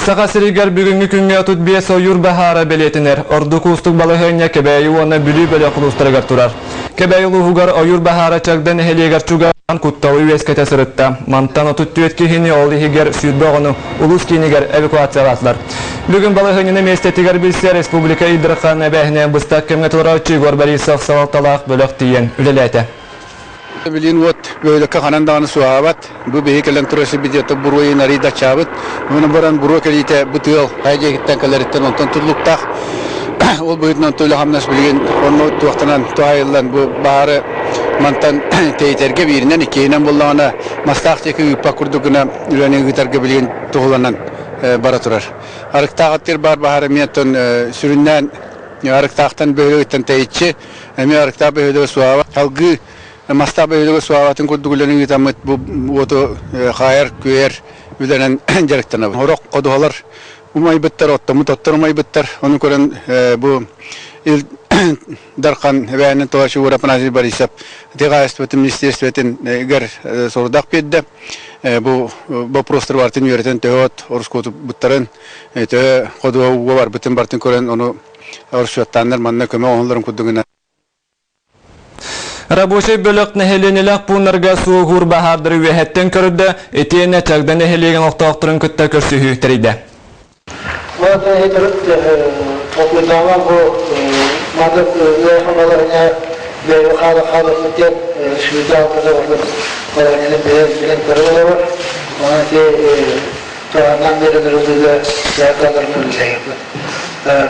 Sağa siriger bugünkü günge tutbiye soyur bahara beletiner. Ordu kustuk balıhınya kebeyi ona bülü bele kulustırgar turar. Kebeyi luhugar oyur bahara çakdan eheliger çugan kuttalı veskete sırıtta. Mantan otut kihini oldu higer südboğunu ulus kiniger evakuatsiyalatlar. Bugün balıhınyını mestetiger bilse Respublika İdrakan ebehine bıstak kemgetlara Çigor Belisov salaltalaq bölük diyen ülelete. Bilin ot böyle kahanan dağını suavat bu beyik elektrosi bidiyata buruyu narida çabıt bunu baran buru kelite bu tıl hayca gitten kalaritten ondan tullukta ol boyutdan tölü hamnas bilgin onu tuğtanan tuayılan bu baharı mantan teyterge birinden ikiyinen bullağına mastaqtaki yupa kurdukuna üreni gitarge bilgin tuğulanan baraturar. Arıktağıttır bar baharı miyeton süründen arıktağıttan böyle gitten teyitçi emi arıktağ böyle suavat halgı Mastaba öyle suavatın kurduğularını gitamet bu oto hayır köyer bilenen gerekten abi. Horok kodular umay bitter otta mutottur umay bitter onu koran bu il darkan beyanen toaşı uğrapanazı barisap tegayest betim ministerstvetin ger sorudak pedde bu prostor vartin yöreten teot orus kodu bitterin te kodu var bitim bartin koran onu orus yattanlar manna köme onların kurduğuna Рабочий бөлөк нехеленелек пунарга сугур бахардыр вехеттен көрдө этиене чагда нехелеген октоктурун көттө көрсүхүктөрүдө. Вот это топлама bu madat yahamalarına ve halalıklar şurada orada paranenin bilen paraları var. Ona ki çoğundan beri durduğunda yakalanan bir şey yaptı.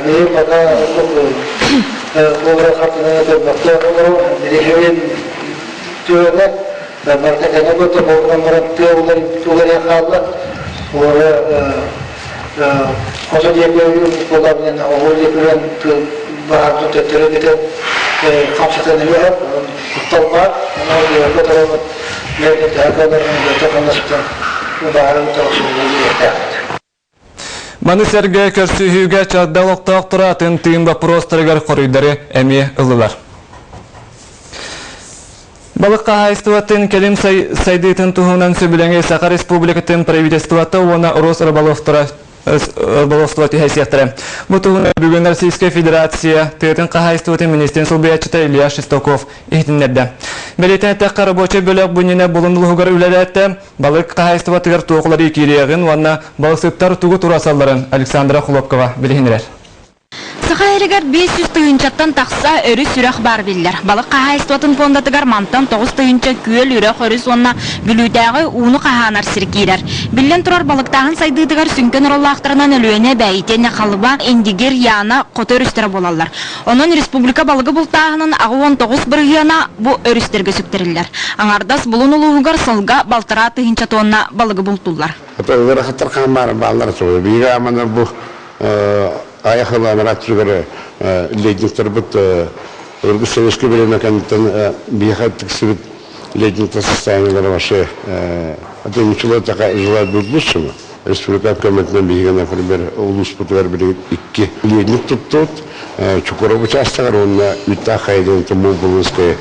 Benim bana bu hakkında da bakıyorum. Dirihevin çoğuna marketine götür programlara tuğları yakaladılar. Orada o zaman yapıyorum programın o yapılan bazı tetkiler kapsatan ne var? Toplar, onu yapıyorlar. Nerede yakaladılar? Toplamışlar. Bu bağlı çalışmaları Mani serge körsühüge çağdalık tağtıratın tığımda prostırgar koruyları emi ılılar. Balıkka haystuvatın kelim saydıtın tuhunan söbülenge Sakar Respublikatın pravitestuvatı ona Rus Рыболовство тихайсияқтыры. Bu tuğuna bugün Российская Федерация тыытын қахайстуатын министрин сылбиячыта Илья Шестоков ихтинлерді. Белетен әттәққа рабочий бөлек бүніне болындылығығар үлелетті балық қахайстуатығар туғылары екерегін ванна балықсыптар туғы турасаларын Александра Хлопкова білігінерер. Сахайригар 500 тыгынчаттан тақса өрі сүрәқ бар білдер. Балық қағайстуатын фондатығар мантан 9 тыгынча күйел үрәқ өрі сонна бүлүүдәғі уыны қағанар сіркейдер. Білден тұрар балықтағын сайдыдығар сүнкен ұраллақтарынан өлуіне бәйітене қалыба эндигер яна қоты өрістері болалар. Onun республика балығы бұлтағының ағы 19 біргіяна бұл өрістерге сүктерілер. Аңардас бұлын ұлығығар сылға балтыра тыгынча тонна балығы бұлтулар. Ayakla merakçıları leydikler bit örgüt sevişki bir mekandan bir hattık sivit leydikler sistemleri var şey adımçılar da izler bulmuş mu Respublika hükümetinden bir gene bir ulus putlar bir iki leydik tuttu çukura bıçaklar onunla müteahhidin tamu bulunske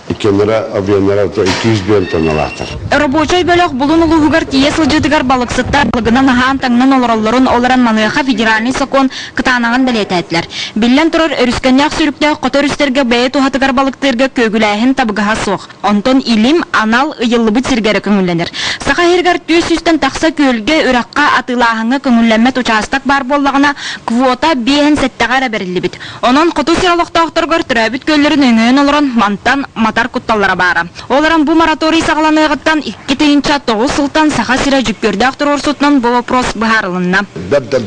İkenlere aviyanlara da 200 bin ton alaktır. Рабочий бөлөк булун улугар тие сылжытыгар балыксыттар балыгынан ахан таңнан олороллорун оларан маныха федеральный закон кытанаган далететлер. Биллен турар өрүскөннак сүрүктө которүстерге бее тухатыгар балыктырга көгүлэхин табыгаха сок. Онтон илим анал ыйыллыбыт сиргере көңүлленер. Сахахиргар 200-тен такса көлгө үракка атылахыңа көңүлленмет участок бар боллагына квота бehen сеттагара берилибит. Онон коту сыралыктакторгор төрөбүт көллөрүн өңөөн олорон мантан матар кутталлара бара. Оларан бу мораторий сагаланыгыттан 2-9 сылтан саха сира жүккөрдө акторорсутунан бу вопрос баарылынна. Бәддәл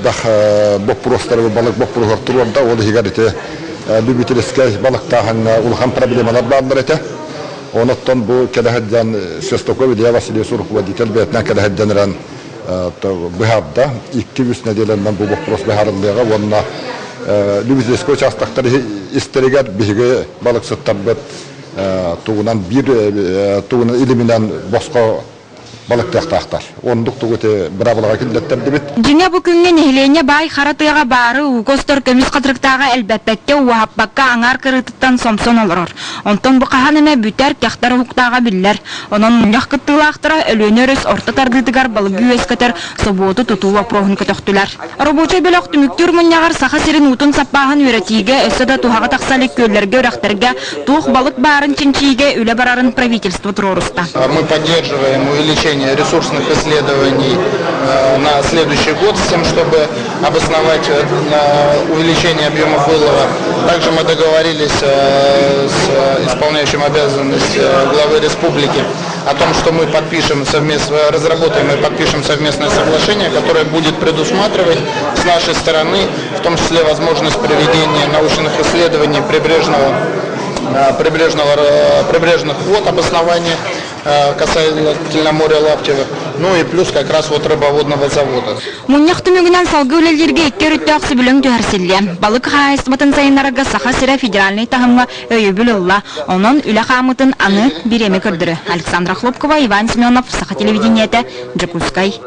вопростар балык вопростар турында ол хигарите любительский балыктаган улхан проблемалар бар эте. Онуттан бу кедахдан Шестоков Илья Васильев Сурков водитель бетна кедахданран быхабда 200 неделеннән бу вопрос баарылыга онна любительский участоктар истеригер биге балыксыттар бет туğunan bir tuğunan iliminden başka balık taqtaqtar. Onduk tuğutu bırabılağa killetler debit. Жиңе бу күнгө нехилене бай харатыга бары угостор көмүс катырыктагы элбетпекке уахаппакка аңар кырытыттан сомсон олорор. Онтон бу кахан эме бүтер кяхтар хуктага биллер. Онон муньяк кыттылаактыра өлөнөрөс орта тардыдыгар балыгы үескетер соботу тутуу вопрохун көтөктүлөр. Рабочий бөлөк түмүктүр муньягар саха сирин утун саппагын үретиге өсөдө тухага таксалык көллөргө үрактерге тух балык барын чинчиге үле барарын правительство туруруста. Мы поддерживаем увеличение ресурсных исследований на следующий год с тем, чтобы обосновать увеличение объемов вылова. Также мы договорились с исполняющим обязанности главы республики о том, что мы разработаем и подпишем совместное соглашение, которое будет предусматривать с нашей стороны, в том числе возможность проведения научных исследований прибрежных вод, обоснования касательно моря Лаптева, ну и плюс как раз вот рыбоводного завода. Муньяк түмүгүнөн салгы үлелерге иккер сүбүлөң түһәрселле. Балык хайыстматын сайынарга саха сире федеральный тахымга өйөбүл ылла. Онон үле хамытын аны биреме көрдүрү. Александра Хлопкова, Иван Семенов, Саха телевидениете, Джекускай.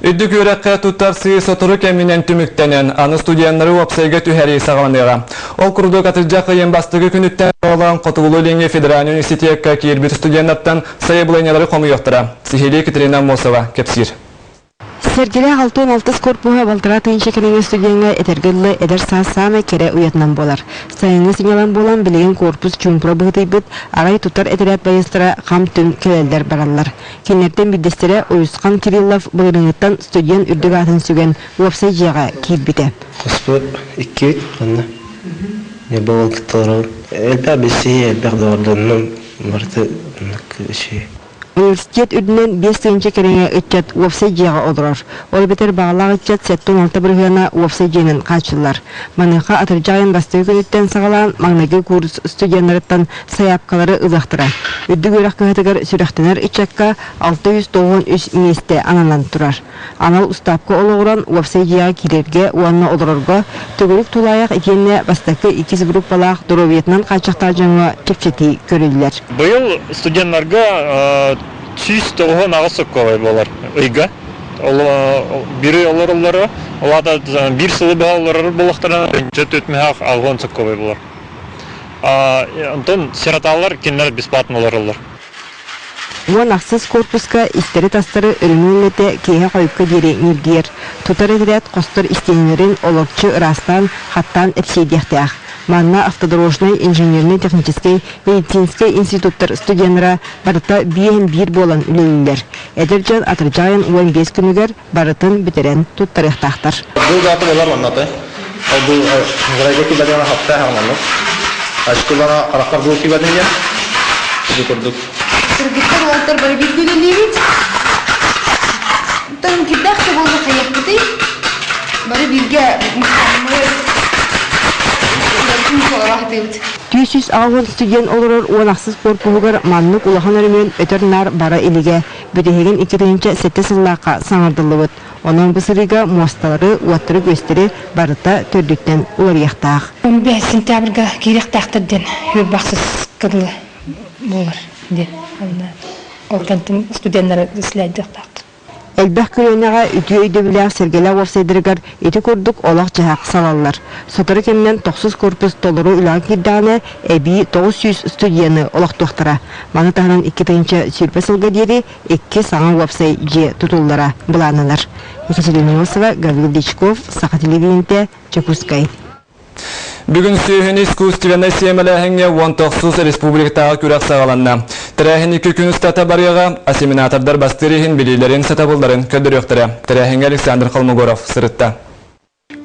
Үддік өрәкке туттар сыйы сотыры кәмінен түміктенен, аны студиянлары вапсайға түхәрей сағаныға. Ол күрді қатыржақы ембастығы күніттен олан Қотығылы Ленге Федеральный университетке кейірбет студиянаттан сайы бұлайнялары қомы yoқтыра. Сихили Катерина Мосова, Кепсир. Сергеле 6-16 корпуға балтыра тыйынша кенеңе студияңа этергілі эдер саасаны кере уятынан болар. Сайыны сыңалан болан білеген корпус чумпра бұғытай бұд, арай тұтар этерят байыстыра қам түн келелдер баралар. Кенерден биддестері Ойысқан Кириллов бұғырыңыттан студиян үрдіг атын сүген уапсай жиға кейбіті. Господь, икки, қанна. Не было которого. Эльпа бесие, эльпа марты, Университет үрдінен 5 тыйынша кереңе үтчет уапсай жиға олырар. Ол бетер бағалағы үтчет 7-16 біргіна уапсай жиғын қачылар. Маныға атыржағын бастығы күніттен сағалан маңнағы курс студиянларыттан саяпқалары ұзақтыра. Үрді көрек көгетігер сүректенер үтчекка 693 месте ананан тұрар. Анал ұстапқы олығыран уапсай жиға керерге уанна олырарға төгілік тулаяқ екеніне бастақы 2 группалақ дұровиетінен қачықтар жаңа кепчеті көрілілер. Бұл студентларға Чиз тоғын ағысы көбей болар. Үйге. Бірі олар, олада бір сылы бағалары болықтарына жөт өтмей ақ ағын сұқ көбей болар. Онтон сираталар кенлер бесплатны олар. Уан ақсыз корпуска истері тастары үрінуілеті кейе қойыпқа дере нүргер. Тұтар едірет қостыр істенілерін олықчы ұрастан, хаттан әпсейдеқті ақ. Манна автодорожный, инженерный, технический, медицинский институттар студенлара барыта бейін болан үлелілер. Әдіржан атыржайын 15 күнігер барытын бітерен тұттарықтақтар. Бұл заты болар маннаты. Бұл ғырайға кебеден хапта хағанлық. Ашқылана қарақар бұл кебеден ен. Бұл көрдік. Сыргыттар олтар бары бір көлелерет. Тон кеддақты болды қаяқ бұты. Бары бірге Түйсіз ағын студент олырыр уанақсыз корпуғығыр маннық улахан өрімен өтірнар бара иліге бүдігеген 2-7 сыллаққа саңырдылы бұд. Оның бұсырыға муасталары уаттыры көстері барыта төрдіктен олар яқтақ. 15 сентябрға керек тақтырден өрбақсыз қыдылы болыр. Олтантын студенттері слайдық тақтыр. Элбэх көрөнеға үті өйді біләқ сергелі офсайдырығар еті көрдік олақ жағақ салалар. Сотары кемнен 9 корпус толыру үләң кирдағыны әбі 900 студияны олақ тоқтыра. Маны тағынан 2 тайынша сүрпе сылға дері 2 саңа офсай же тұтуллара бұланылар. Екатерина Мосова, Гаврил Дичков, Саха телевидениете, Чекускай. Бүгін сүйін искусствені семеләхіңе 19 республикатағы күрек сағаланна. Тірәхін 2 күн ұстата барыға асеминатордар бастырығын білейлерін сатабылдарын көдіректірі. Тірәхінге Александр Холмогоров сырытта.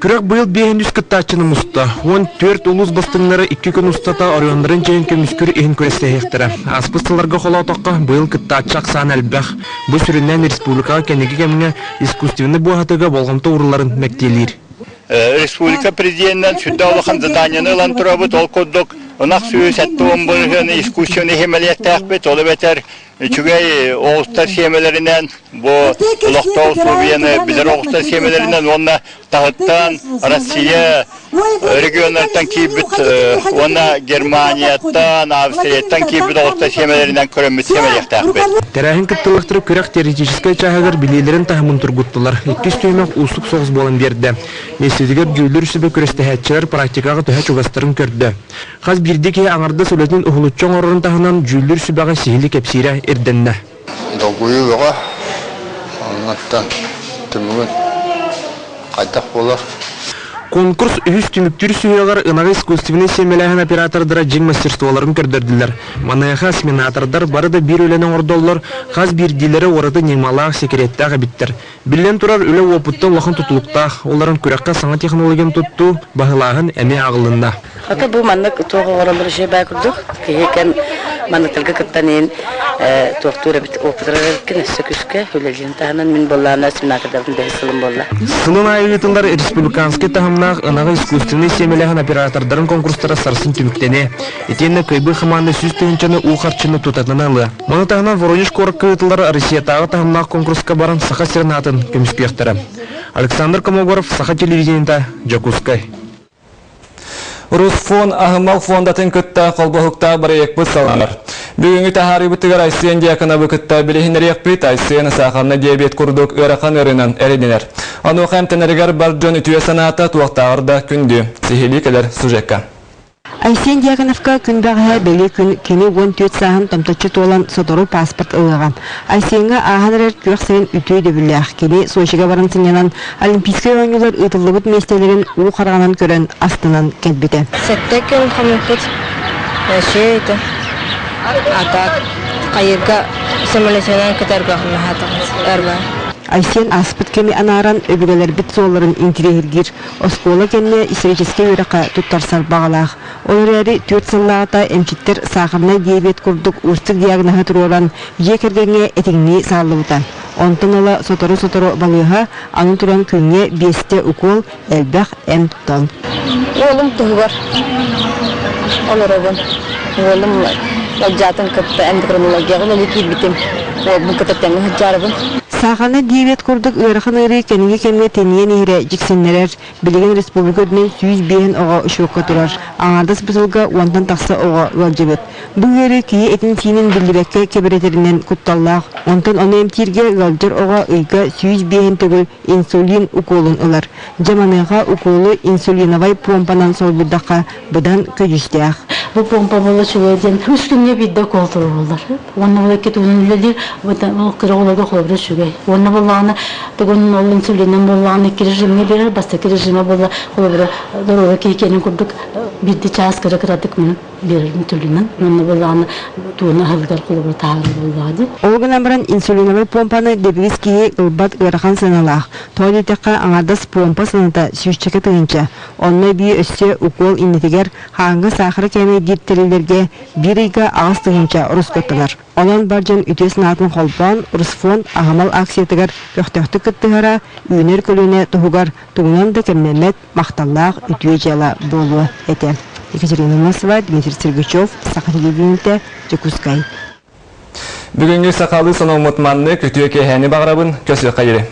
Күрек бұйыл 500 кыттачыны мұста. 14 ұлыз бастыңлары 2 күн ұстата ориондарын жайын көміскүр ең көресте ектірі. Аспыстыларға қолау тоққа бұйыл кыттачы ақсан әлбәқ. Бұл сүріннен республикаға кәнеге кәміне искусствені бұғатыға болғамта ұрыларын мәктелер. Республика президентінен сүрді олықын заданияны ұлан тұрабыт ол көддік. Онақ сүйі сәтті оң бұлығын искусствені хемелеттәқ бет, олы бәтер Çünkü oğuzlar semelerinden bu Ulaktağı Slovenya bilir oğuzlar semelerinden onunla Tahıttan, Rusya regionlardan ki bit ona Germaniyattan, Avstriyattan ki bit oğuzlar semelerinden körünmüş semelekte akbet. Terәһин кыттылыктырып көрәк теоретическая чаһагар билейлерин тахмын тургуттылар. 200 түймәк усук согыз болан берде. Несезигер жүлдер үсүбө көрөстәһәтчеләр практикага төһә чугастырын көрдө. Хаз бирдеки аңарда сөйлөтүн ухулуччоң орын тахынан жүлдер үсүбәгә сихили кепсире эрденне. Долгую вага. Аннаттан тümügün кайтак болар. Конкурс үз түмүктүр сүйөгөр ынагы искусственный семеләһен оператордара жиң мастерстволарын көрдөрдүлөр. Манайха семинатордар барыда бир өленең ордоллор, хаз бирдилери орады немалаак секреттагы биттер. Билен турар үле опыттан лахын тутулукта, оларын күрәккә саңа технологияны тутту, багылагын эме агылында. Ата бу маннык тоого оралыр жей бай курдук. Кекен манныктылга кыттанын токтура бит опытырар кен сөкүскө үлелен таханан мин боллана семинатордардын бесилим болла. Сылын айытындар республиканский тахымнах ынагы искусственный семеләһен оператордарын конкурстара сарсын түмүктене. Этенне көйбы хыманды сүз тыгынчаны ухарчыны тутатын алы. Маны тахынан Воронеж коракка ытылар Россиятагы тахымнах конкурска барын саха сернатын көмүскөктөрө. Александр Комогоров, Саха телевидениеда, Жакускай. Русфон ахымал фондатын кытта колбохукта барайек бысаланар. Бүгүнгү тахари бутыгар айсен диакана букытта билехинерек бит айсен сахарна диабет курдук ыракан өрүнөн эридинер. Аны хам тенергер баржон үтүе санаата туактаарда күндү. Сихили келер сюжетка. Айсен Диаконовка күнбәгә бәле күн кене 14 саһын тамтачы толан сотору паспорт ылган. Айсенга аханрер күрсен үтүй дебиләх кене Сочига баран сыннан олимпийский ойыннар ытылыбыт местелерин у караганан көрән астынан кәтбите. Сеттекен хамыпыт. Шейте. Ата кайырга самолетенен кетәргә хәтәгез. Әрбә. Айсен аспыт кеме анаран өбүгелер бит соларын интирегир. Оскола кенне исторический үрәкә туттарсар багалах. Олары 4 сыллата эмчиттер сахарна диабет курдук устык диагнозы турган жекергенге этиңни саллыбыта. Онтонала сотору балыга аны туран күнгө 5 укол элбах м тон. Олым тугар. Оларабын. Олым жатын кытта эндокринология гыныкы битем. Ол бу кытта жарабын. Сахарна диабет курдук ырахын ыры кенге кемге теньен ире жиксеннерер билеген республика өдүнөн 100 бейин ого ушукка турар. Аңардас бутылга онтан такса ого галжыбыт. Бу ыры кии этин синин билбекке кеберетеринен кутталлах. Онтан оны эмтирге галжыр ого ыйга 100 бейин төгүл инсулин уколун ылар. Жаманыга уколу инсулиновай помпанан солбудакка быдан көжүстәх. Bu pompa bola şöyle üstüne bir de koltuğu olur. Onun böyle ketinin öyle bu kırıklığı kolları şöyle. Onun bolağını bugün onun söylenen bolağını kirişimine bir bastı kirişime bola kolları doğru ki kendi kurduk bir de çaz kırıklık mı bir mütülünen onun bolağını tuğuna halkar kolları tağır boladı. Olgun amran insulinoval pompanı debiski ılbat ırakan sanalah. Toyletekka аңарdas pompa sanata süççeke tığınca. Onunla bir össe ukol innetiger hangi sahara kemi ditterilerge biriga ağız tığınca ruskottalar. Olan barcan ütüs natın holban Rusfon ahamal aksiyetiger köhtöhtü kıttıgara üner kölüne tuhugar tuğunan da kemmemet mahtallaq ütüye jala bolu ete. Екатерина Носова, Дмитрий Сергачев, Саха телевидениеде, Жакускай. Бүгүнгү сакалы санамытманны күтүө кehени баграбын көсө кайры.